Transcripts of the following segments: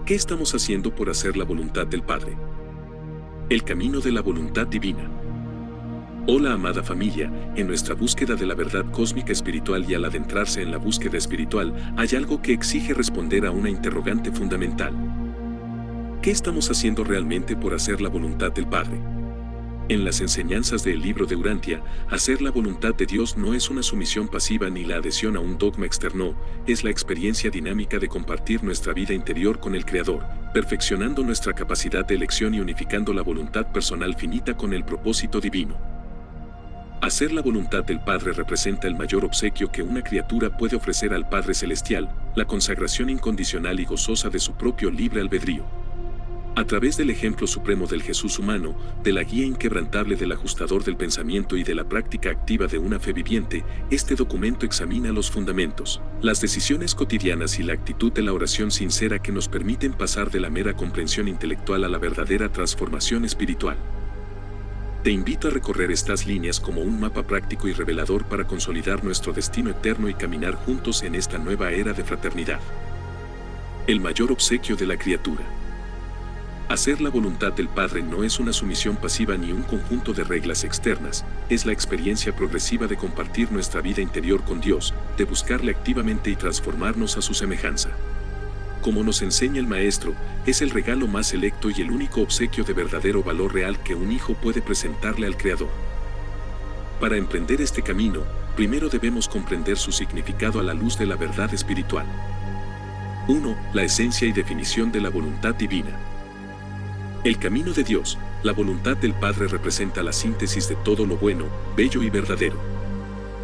¿Qué estamos haciendo por hacer la voluntad del Padre? El camino de la voluntad divina. Hola amada familia, en nuestra búsqueda de la verdad cósmica espiritual y al adentrarse en la búsqueda espiritual, hay algo que exige responder a una interrogante fundamental. ¿Qué estamos haciendo realmente por hacer la voluntad del Padre? En las enseñanzas del libro de Urantia, hacer la voluntad de Dios no es una sumisión pasiva ni la adhesión a un dogma externo, es la experiencia dinámica de compartir nuestra vida interior con el Creador, perfeccionando nuestra capacidad de elección y unificando la voluntad personal finita con el propósito divino. Hacer la voluntad del Padre representa el mayor obsequio que una criatura puede ofrecer al Padre Celestial, la consagración incondicional y gozosa de su propio libre albedrío. A través del ejemplo supremo del Jesús humano, de la guía inquebrantable del ajustador del pensamiento y de la práctica activa de una fe viviente, este documento examina los fundamentos, las decisiones cotidianas y la actitud de la oración sincera que nos permiten pasar de la mera comprensión intelectual a la verdadera transformación espiritual. Te invito a recorrer estas líneas como un mapa práctico y revelador para consolidar nuestro destino eterno y caminar juntos en esta nueva era de fraternidad. El mayor obsequio de la criatura. Hacer la voluntad del Padre no es una sumisión pasiva ni un conjunto de reglas externas, es la experiencia progresiva de compartir nuestra vida interior con Dios, de buscarle activamente y transformarnos a su semejanza. Como nos enseña el Maestro, es el regalo más selecto y el único obsequio de verdadero valor real que un hijo puede presentarle al Creador. Para emprender este camino, primero debemos comprender su significado a la luz de la verdad espiritual. 1. La esencia y definición de la voluntad divina. El camino de Dios, la voluntad del Padre representa la síntesis de todo lo bueno, bello y verdadero.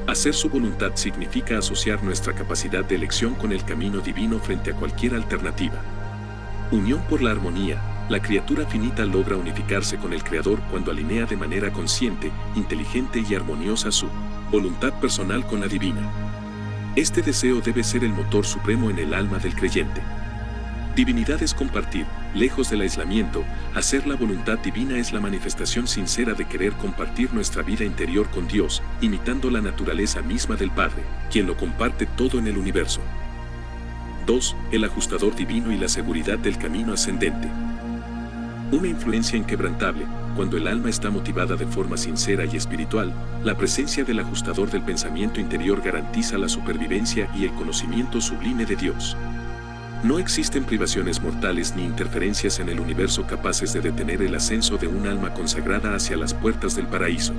Hacer su voluntad significa asociar nuestra capacidad de elección con el camino divino frente a cualquier alternativa. Unión por la armonía, la criatura finita logra unificarse con el Creador cuando alinea de manera consciente, inteligente y armoniosa su voluntad personal con la divina. Este deseo debe ser el motor supremo en el alma del creyente. Divinidad es compartir, lejos del aislamiento, hacer la voluntad divina es la manifestación sincera de querer compartir nuestra vida interior con Dios, imitando la naturaleza misma del Padre, quien lo comparte todo en el universo. 2. El ajustador divino y la seguridad del camino ascendente. Una influencia inquebrantable, cuando el alma está motivada de forma sincera y espiritual, la presencia del ajustador del pensamiento interior garantiza la supervivencia y el conocimiento sublime de Dios. No existen privaciones mortales ni interferencias en el universo capaces de detener el ascenso de un alma consagrada hacia las puertas del paraíso.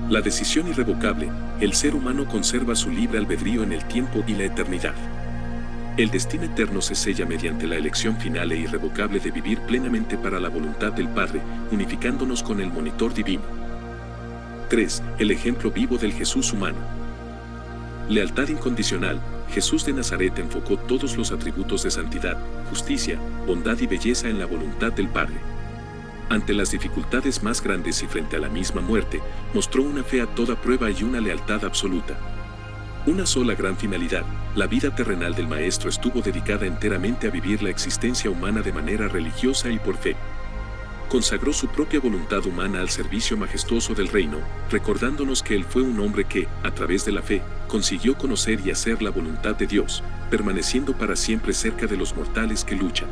La decisión irrevocable, el ser humano conserva su libre albedrío en el tiempo y la eternidad. El destino eterno se sella mediante la elección final e irrevocable de vivir plenamente para la voluntad del Padre, unificándonos con el monitor divino. 3. El ejemplo vivo del Jesús humano. Lealtad incondicional. Jesús de Nazaret enfocó todos los atributos de santidad, justicia, bondad y belleza en la voluntad del Padre. Ante las dificultades más grandes y frente a la misma muerte, mostró una fe a toda prueba y una lealtad absoluta. Una sola gran finalidad, la vida terrenal del Maestro estuvo dedicada enteramente a vivir la existencia humana de manera religiosa y por fe. Consagró su propia voluntad humana al servicio majestuoso del reino, recordándonos que Él fue un hombre que, a través de la fe, consiguió conocer y hacer la voluntad de Dios, permaneciendo para siempre cerca de los mortales que luchan.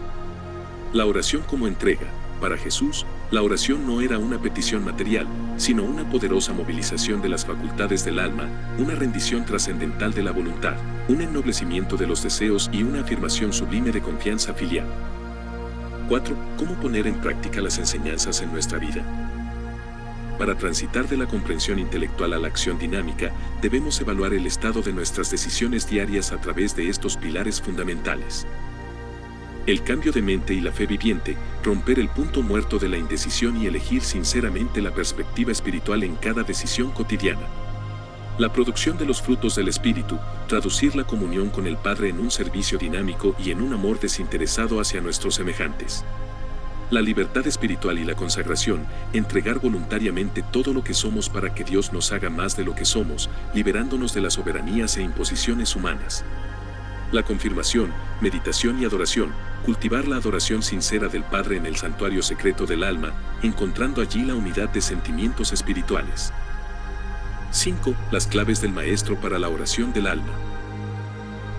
La oración como entrega. Para Jesús, la oración no era una petición material, sino una poderosa movilización de las facultades del alma, una rendición trascendental de la voluntad, un ennoblecimiento de los deseos y una afirmación sublime de confianza filial. 4. ¿Cómo poner en práctica las enseñanzas en nuestra vida? Para transitar de la comprensión intelectual a la acción dinámica, debemos evaluar el estado de nuestras decisiones diarias a través de estos pilares fundamentales. El cambio de mente y la fe viviente, romper el punto muerto de la indecisión y elegir sinceramente la perspectiva espiritual en cada decisión cotidiana. La producción de los frutos del Espíritu, traducir la comunión con el Padre en un servicio dinámico y en un amor desinteresado hacia nuestros semejantes. La libertad espiritual y la consagración, entregar voluntariamente todo lo que somos para que Dios nos haga más de lo que somos, liberándonos de las soberanías e imposiciones humanas. La confirmación, meditación y adoración, cultivar la adoración sincera del Padre en el santuario secreto del alma, encontrando allí la unidad de sentimientos espirituales. 5. Las claves del Maestro para la oración del alma.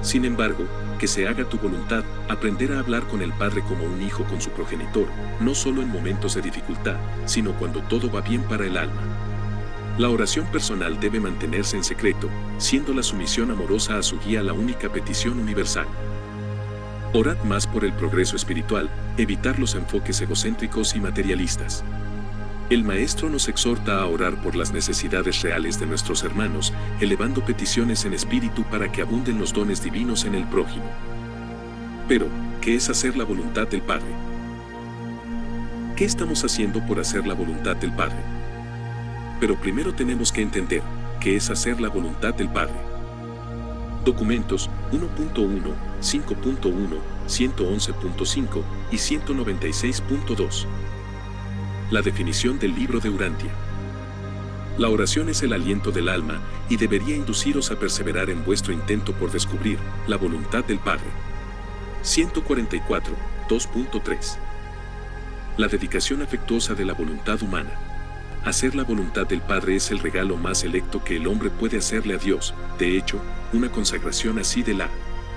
Sin embargo, que se haga tu voluntad, aprender a hablar con el Padre como un hijo con su progenitor, no solo en momentos de dificultad, sino cuando todo va bien para el alma. La oración personal debe mantenerse en secreto, siendo la sumisión amorosa a su guía la única petición universal. Orad más por el progreso espiritual, evitar los enfoques egocéntricos y materialistas. El Maestro nos exhorta a orar por las necesidades reales de nuestros hermanos, elevando peticiones en espíritu para que abunden los dones divinos en el prójimo. Pero, ¿qué es hacer la voluntad del Padre? ¿Qué estamos haciendo por hacer la voluntad del Padre? Pero primero tenemos que entender, ¿qué es hacer la voluntad del Padre? Documentos 1.1, 5.1, 111.5 y 196.2. La definición del libro de Urantia. La oración es el aliento del alma y debería induciros a perseverar en vuestro intento por descubrir la voluntad del Padre. 144, 2.3. La dedicación afectuosa de la voluntad humana. Hacer la voluntad del Padre es el regalo más selecto que el hombre puede hacerle a Dios. De hecho, una consagración así de la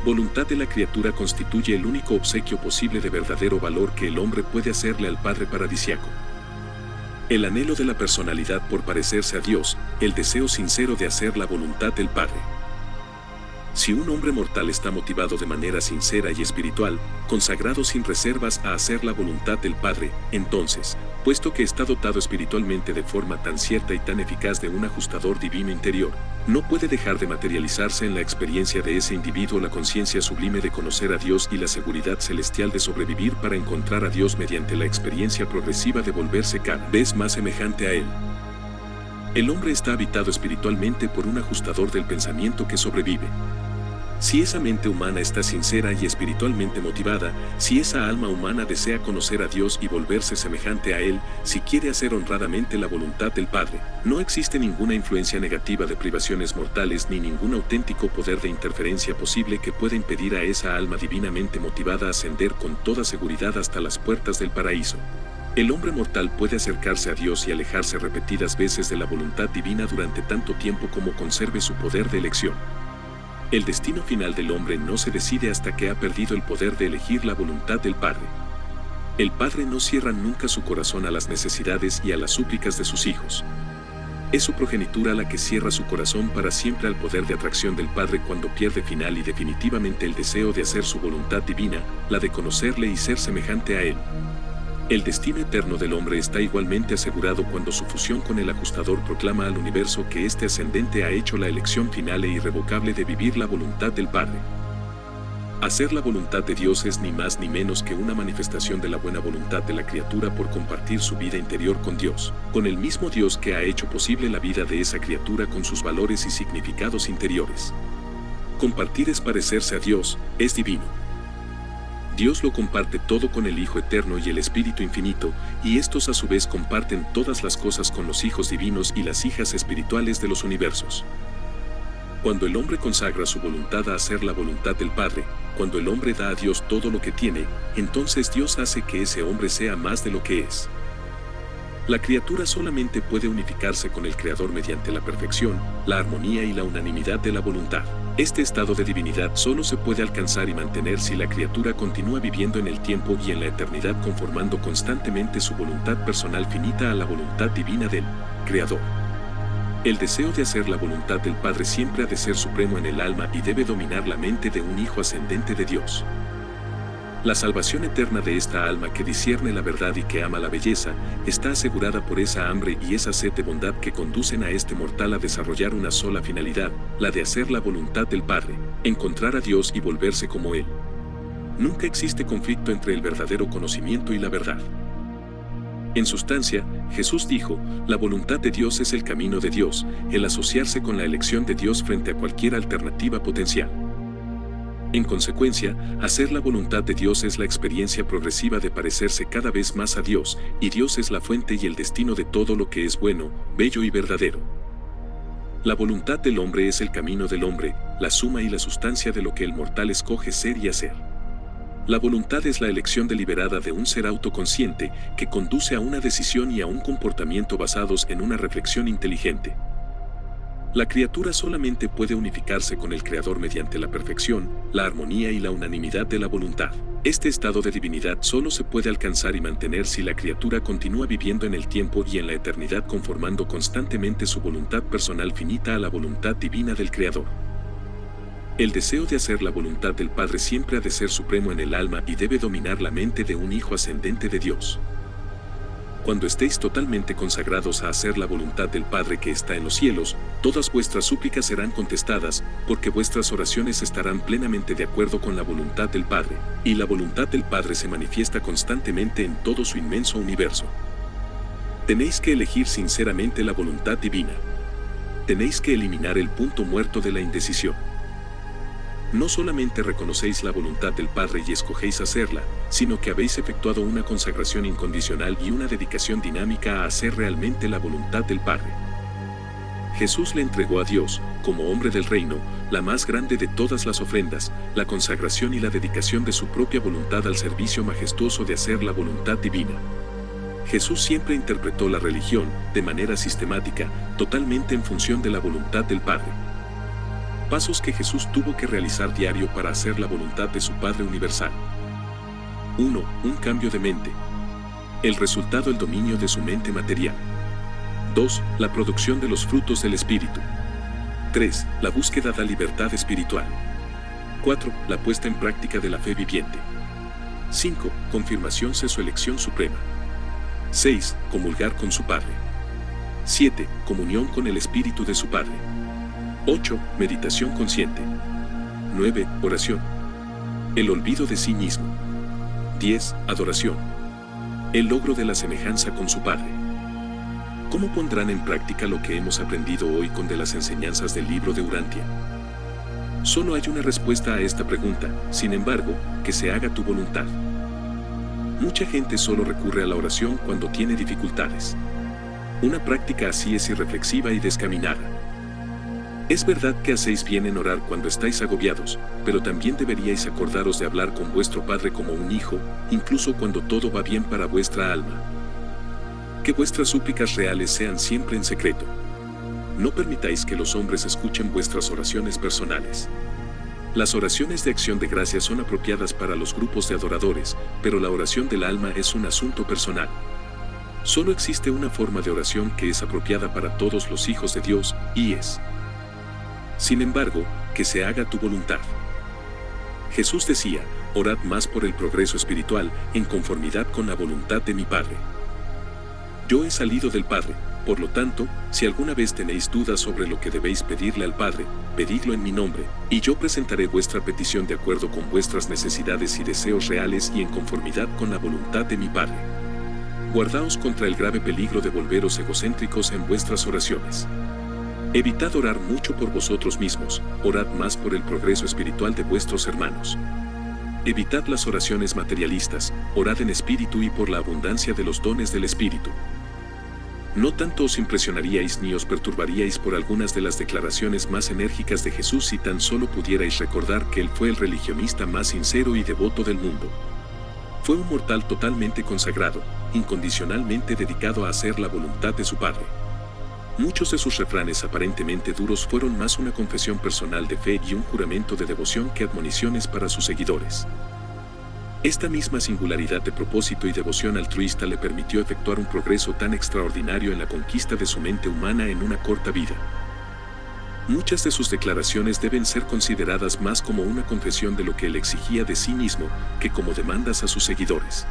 voluntad de la criatura constituye el único obsequio posible de verdadero valor que el hombre puede hacerle al Padre paradisiaco. El anhelo de la personalidad por parecerse a Dios, el deseo sincero de hacer la voluntad del Padre. Si un hombre mortal está motivado de manera sincera y espiritual, consagrado sin reservas a hacer la voluntad del Padre, entonces, puesto que está dotado espiritualmente de forma tan cierta y tan eficaz de un ajustador divino interior, no puede dejar de materializarse en la experiencia de ese individuo la conciencia sublime de conocer a Dios y la seguridad celestial de sobrevivir para encontrar a Dios mediante la experiencia progresiva de volverse cada vez más semejante a Él. El hombre está habitado espiritualmente por un ajustador del pensamiento que sobrevive. Si esa mente humana está sincera y espiritualmente motivada, si esa alma humana desea conocer a Dios y volverse semejante a Él, si quiere hacer honradamente la voluntad del Padre, no existe ninguna influencia negativa de privaciones mortales ni ningún auténtico poder de interferencia posible que pueda impedir a esa alma divinamente motivada ascender con toda seguridad hasta las puertas del paraíso. El hombre mortal puede acercarse a Dios y alejarse repetidas veces de la voluntad divina durante tanto tiempo como conserve su poder de elección. El destino final del hombre no se decide hasta que ha perdido el poder de elegir la voluntad del Padre. El Padre no cierra nunca su corazón a las necesidades y a las súplicas de sus hijos. Es su progenitura la que cierra su corazón para siempre al poder de atracción del Padre cuando pierde final y definitivamente el deseo de hacer su voluntad divina, la de conocerle y ser semejante a Él. El destino eterno del hombre está igualmente asegurado cuando su fusión con el ajustador proclama al universo que este ascendente ha hecho la elección final e irrevocable de vivir la voluntad del Padre. Hacer la voluntad de Dios es ni más ni menos que una manifestación de la buena voluntad de la criatura por compartir su vida interior con Dios, con el mismo Dios que ha hecho posible la vida de esa criatura con sus valores y significados interiores. Compartir es parecerse a Dios, es divino. Dios lo comparte todo con el Hijo Eterno y el Espíritu Infinito, y estos a su vez comparten todas las cosas con los hijos divinos y las hijas espirituales de los universos. Cuando el hombre consagra su voluntad a hacer la voluntad del Padre, cuando el hombre da a Dios todo lo que tiene, entonces Dios hace que ese hombre sea más de lo que es. La criatura solamente puede unificarse con el Creador mediante la perfección, la armonía y la unanimidad de la voluntad. Este estado de divinidad solo se puede alcanzar y mantener si la criatura continúa viviendo en el tiempo y en la eternidad conformando constantemente su voluntad personal finita a la voluntad divina del Creador. El deseo de hacer la voluntad del Padre siempre ha de ser supremo en el alma y debe dominar la mente de un hijo ascendente de Dios. La salvación eterna de esta alma que discierne la verdad y que ama la belleza, está asegurada por esa hambre y esa sed de bondad que conducen a este mortal a desarrollar una sola finalidad, la de hacer la voluntad del Padre, encontrar a Dios y volverse como Él. Nunca existe conflicto entre el verdadero conocimiento y la verdad. En sustancia, Jesús dijo, la voluntad de Dios es el camino de Dios, el asociarse con la elección de Dios frente a cualquier alternativa potencial. En consecuencia, hacer la voluntad de Dios es la experiencia progresiva de parecerse cada vez más a Dios, y Dios es la fuente y el destino de todo lo que es bueno, bello y verdadero. La voluntad del hombre es el camino del hombre, la suma y la sustancia de lo que el mortal escoge ser y hacer. La voluntad es la elección deliberada de un ser autoconsciente que conduce a una decisión y a un comportamiento basados en una reflexión inteligente. La criatura solamente puede unificarse con el Creador mediante la perfección, la armonía y la unanimidad de la voluntad. Este estado de divinidad solo se puede alcanzar y mantener si la criatura continúa viviendo en el tiempo y en la eternidad conformando constantemente su voluntad personal finita a la voluntad divina del Creador. El deseo de hacer la voluntad del Padre siempre ha de ser supremo en el alma y debe dominar la mente de un hijo ascendente de Dios. Cuando estéis totalmente consagrados a hacer la voluntad del Padre que está en los cielos, todas vuestras súplicas serán contestadas, porque vuestras oraciones estarán plenamente de acuerdo con la voluntad del Padre, y la voluntad del Padre se manifiesta constantemente en todo su inmenso universo. Tenéis que elegir sinceramente la voluntad divina. Tenéis que eliminar el punto muerto de la indecisión. No solamente reconocéis la voluntad del Padre y escogéis hacerla, sino que habéis efectuado una consagración incondicional y una dedicación dinámica a hacer realmente la voluntad del Padre. Jesús le entregó a Dios, como hombre del reino, la más grande de todas las ofrendas, la consagración y la dedicación de su propia voluntad al servicio majestuoso de hacer la voluntad divina. Jesús siempre interpretó la religión, de manera sistemática, totalmente en función de la voluntad del Padre. Pasos que Jesús tuvo que realizar diario para hacer la voluntad de su Padre universal. 1. Un cambio de mente. El resultado, el dominio de su mente material. 2. La producción de los frutos del Espíritu. 3. La búsqueda de la libertad espiritual. 4. La puesta en práctica de la fe viviente. 5. Confirmación de su elección suprema. 6. Comulgar con su Padre. 7. Comunión con el Espíritu de su Padre. 8. Meditación consciente. 9. Oración. El olvido de sí mismo. 10. Adoración. El logro de la semejanza con su Padre. ¿Cómo pondrán en práctica lo que hemos aprendido hoy con de las enseñanzas del libro de Urantia? Solo hay una respuesta a esta pregunta, sin embargo, que se haga tu voluntad. Mucha gente solo recurre a la oración cuando tiene dificultades. Una práctica así es irreflexiva y descaminada. Es verdad que hacéis bien en orar cuando estáis agobiados, pero también deberíais acordaros de hablar con vuestro Padre como un hijo, incluso cuando todo va bien para vuestra alma. Que vuestras súplicas reales sean siempre en secreto. No permitáis que los hombres escuchen vuestras oraciones personales. Las oraciones de acción de gracias son apropiadas para los grupos de adoradores, pero la oración del alma es un asunto personal. Solo existe una forma de oración que es apropiada para todos los hijos de Dios, y es: sin embargo, que se haga tu voluntad. Jesús decía: orad más por el progreso espiritual, en conformidad con la voluntad de mi Padre. Yo he salido del Padre, por lo tanto, si alguna vez tenéis dudas sobre lo que debéis pedirle al Padre, pedidlo en mi nombre, y yo presentaré vuestra petición de acuerdo con vuestras necesidades y deseos reales y en conformidad con la voluntad de mi Padre. Guardaos contra el grave peligro de volveros egocéntricos en vuestras oraciones. Evitad orar mucho por vosotros mismos, orad más por el progreso espiritual de vuestros hermanos. Evitad las oraciones materialistas, orad en espíritu y por la abundancia de los dones del Espíritu. No tanto os impresionaríais ni os perturbaríais por algunas de las declaraciones más enérgicas de Jesús si tan solo pudierais recordar que Él fue el religionista más sincero y devoto del mundo. Fue un mortal totalmente consagrado, incondicionalmente dedicado a hacer la voluntad de su Padre. Muchos de sus refranes aparentemente duros fueron más una confesión personal de fe y un juramento de devoción que admoniciones para sus seguidores. Esta misma singularidad de propósito y devoción altruista le permitió efectuar un progreso tan extraordinario en la conquista de su mente humana en una corta vida. Muchas de sus declaraciones deben ser consideradas más como una confesión de lo que él exigía de sí mismo que como demandas a sus seguidores.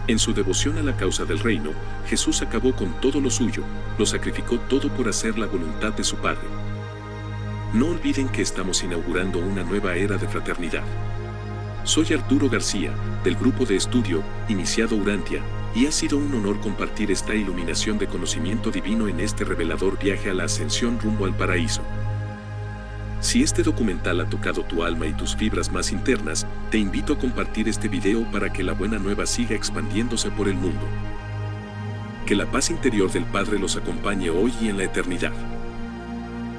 En su devoción a la causa del reino, Jesús acabó con todo lo suyo, lo sacrificó todo por hacer la voluntad de su Padre. No olviden que estamos inaugurando una nueva era de fraternidad. Soy Arturo García, del grupo de estudio, iniciado Urantia, y ha sido un honor compartir esta iluminación de conocimiento divino en este revelador viaje a la ascensión rumbo al paraíso. Si este documental ha tocado tu alma y tus fibras más internas, te invito a compartir este video para que la buena nueva siga expandiéndose por el mundo. Que la paz interior del Padre los acompañe hoy y en la eternidad.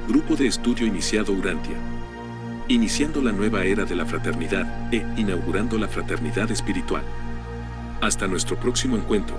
Grupo de estudio iniciado Urantia. Iniciando la nueva era de la fraternidad e inaugurando la fraternidad espiritual. Hasta nuestro próximo encuentro.